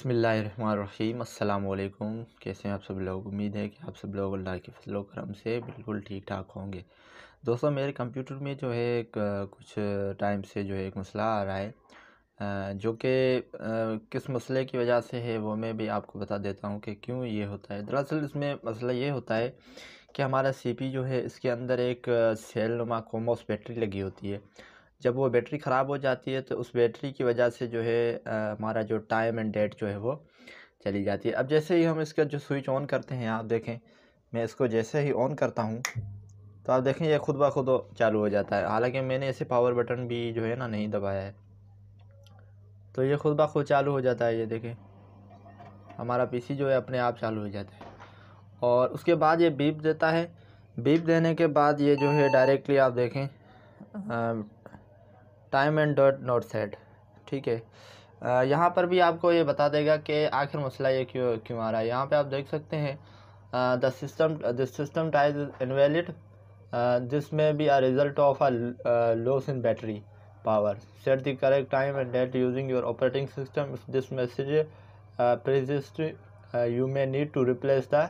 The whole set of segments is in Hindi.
बिस्मिल्लाहिर्रहमानिर्रहीम अस्सलाम वालेकुम। कैसे हैं आप सब लोग? उम्मीद है कि आप सब लोग अल्लाह के फजल व करम से बिल्कुल ठीक ठाक होंगे। दोस्तों, मेरे कंप्यूटर में जो है कुछ टाइम से जो है एक मसला आ रहा है, जो कि किस मसले की वजह से है वो मैं भी आपको बता देता हूँ कि क्यों ये होता है। दरअसल इसमें मसला ये होता है कि हमारा सीपी जो है इसके अंदर एक सेल नुमा कोमोस बैटरी लगी होती है। जब वो बैटरी ख़राब हो जाती है तो उस बैटरी की वजह से जो है हमारा जो टाइम एंड डेट जो है वो चली जाती है। अब जैसे ही हम इसका जो स्विच ऑन करते हैं, आप देखें, मैं इसको जैसे ही ऑन करता हूँ तो आप देखें ये खुद ब खुद चालू हो जाता है। हालांकि मैंने ऐसे पावर बटन भी जो है ना नहीं दबाया है, तो ये खुद ब खुद चालू हो जाता है। ये देखें, हमारा पीसी जो है अपने आप चालू हो जाता है। और उसके बाद ये बीप देता है। बीप देने के बाद ये जो है डायरेक्टली आप देखें time and dot not set, ठीक है। यहाँ पर भी आपको ये बता देगा कि आखिर मसला ये क्यों आ रहा है। यहाँ पे आप देख सकते हैं the system type is invalid, this may be a result of a loss in battery power, set the correct time and date using your operating system. If this message persists you may need to replace the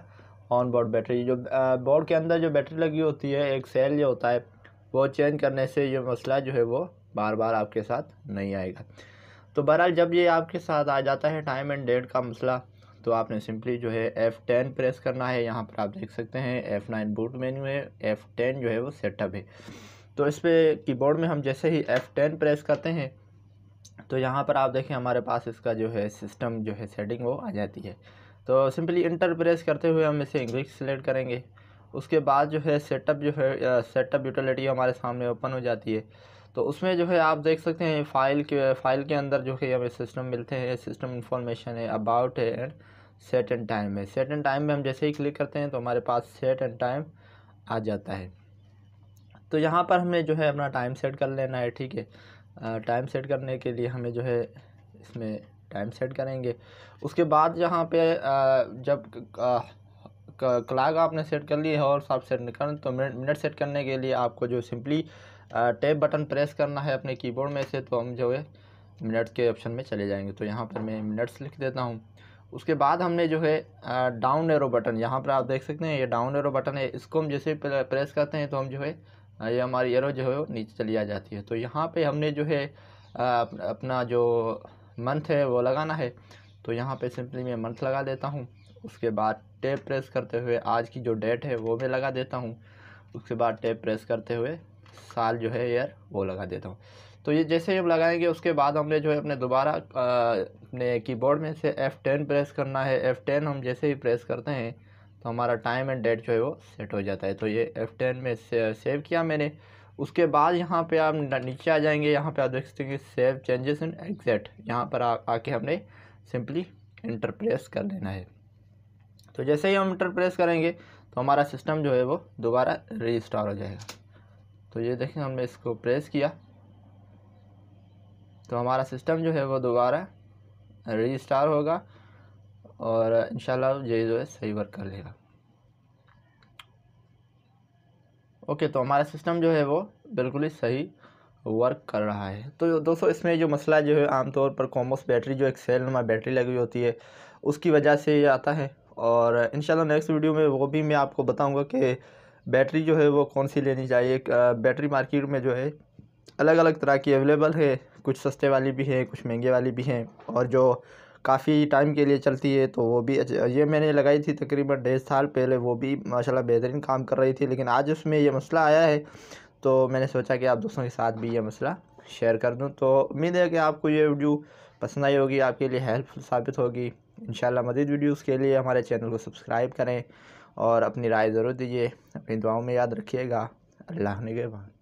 on board battery. जो बोर्ड के अंदर जो बैटरी लगी होती है, एक सेल जो होता है, वो चेंज करने से ये मसला जो है वो बार बार आपके साथ नहीं आएगा। तो बहरहाल जब ये आपके साथ आ जाता है टाइम एंड डेट का मसला, तो आपने सिंपली जो है F10 प्रेस करना है। यहाँ पर आप देख सकते हैं F9 बूट मेन्यू है, F10 जो है वो सेटअप है। तो इस पर कीबोर्ड में हम जैसे ही F10 प्रेस करते हैं तो यहाँ पर आप देखें हमारे पास इसका जो है सिस्टम जो है सेटिंग वो आ जाती है। तो सिंपली इंटर प्रेस करते हुए हम इसे इंग्लिश सेलेक्ट करेंगे। उसके बाद जो है सेटअप यूटिलिटी हमारे सामने ओपन हो जाती है। तो उसमें जो है आप देख सकते हैं फ़ाइल के अंदर जो है हमें सिस्टम मिलते हैं, सिस्टम इंफॉर्मेशन है, अबाउट है एंड सेट एंड टाइम है। सेट एंड टाइम में हम जैसे ही क्लिक करते हैं तो हमारे पास सेट एंड टाइम आ जाता है। तो यहाँ पर हमें जो है अपना टाइम सेट कर लेना है, ठीक है। टाइम सेट करने के लिए हमें जो है इसमें टाइम सेट करेंगे। उसके बाद यहाँ पे जब क्लॉक आपने सेट कर ली है और सब सेट कर, तो मिनट सेट करने के लिए आपको जो सिंपली टैब बटन प्रेस करना है अपने कीबोर्ड में से। तो हम जो है मिनट्स के ऑप्शन में चले जाएंगे। तो यहाँ पर मैं मिनट्स लिख देता हूँ। उसके बाद हमने जो है डाउन एरो बटन, यहाँ पर आप देख सकते हैं ये डाउन एरो बटन है, इसको हम जैसे प्रेस करते हैं तो हम जो है ये हमारी एरो जो है वो नीचे चली आ जाती है। तो यहाँ पे हमने जो है अपना जो मंथ है वो लगाना है। तो यहाँ पे सिंपली मैं मंथ लगा देता हूँ। उसके बाद टैब प्रेस करते हुए आज की जो डेट है वो मैं लगा देता हूँ। उसके बाद टैब प्रेस करते हुए साल जो है ईयर वो लगा देता हूँ। तो ये जैसे ही हम लगाएंगे उसके बाद हमने जो है अपने दोबारा अपने कीबोर्ड में से F10 प्रेस करना है। F10 हम जैसे ही प्रेस करते हैं तो हमारा टाइम एंड डेट जो है वो सेट हो जाता है। तो ये F10 में सेव किया मैंने। उसके बाद यहाँ पे आप नीचे आ जाएंगे, यहाँ पे आप देख सकते हैं सेव चेंजेस इन एग्जैक्ट, यहाँ पर आके हमने सिंपली इंटर प्रेस कर लेना है। तो जैसे ही हम इंटर प्रेस करेंगे तो हमारा सिस्टम जो है वो दोबारा रीस्टार्ट हो जाएगा। तो ये देखें, हमने इसको प्रेस किया तो हमारा सिस्टम जो है वो दोबारा रीस्टार्ट होगा और इंशाल्लाह ये जो है सही वर्क कर लेगा। ओके, तो हमारा सिस्टम जो है वो बिल्कुल ही सही वर्क कर रहा है। तो दोस्तों, इसमें जो मसला जो है आमतौर पर कॉमर्स बैटरी जो एक सेल नुमा बैटरी लगी होती है उसकी वजह से ये आता है। और इंशाल्लाह नेक्स्ट वीडियो में वो भी मैं आपको बताऊंगा कि बैटरी जो है वो कौन सी लेनी चाहिए। बैटरी मार्केट में जो है अलग अलग तरह की अवेलेबल है, कुछ सस्ते वाली भी है, कुछ महंगे वाली भी हैं, और जो काफ़ी टाइम के लिए चलती है तो वो भी ये मैंने लगाई थी तकरीबन 1.5 साल पहले, वो भी माशाल्लाह बेहतरीन काम कर रही थी। लेकिन आज उसमें ये मसला आया है तो मैंने सोचा कि आप दोस्तों के साथ भी ये मसला शेयर कर दूं। तो उम्मीद है कि आपको ये वीडियो पसंद आई होगी, आपके लिए हेल्पफुल साबित होगी। इंशाल्लाह मज़ीद वीडियोज़ के लिए हमारे चैनल को सब्सक्राइब करें और अपनी राय ज़रूर दीजिए। अपनी दुआओं में याद रखिएगा। अल्लाह निगहबान।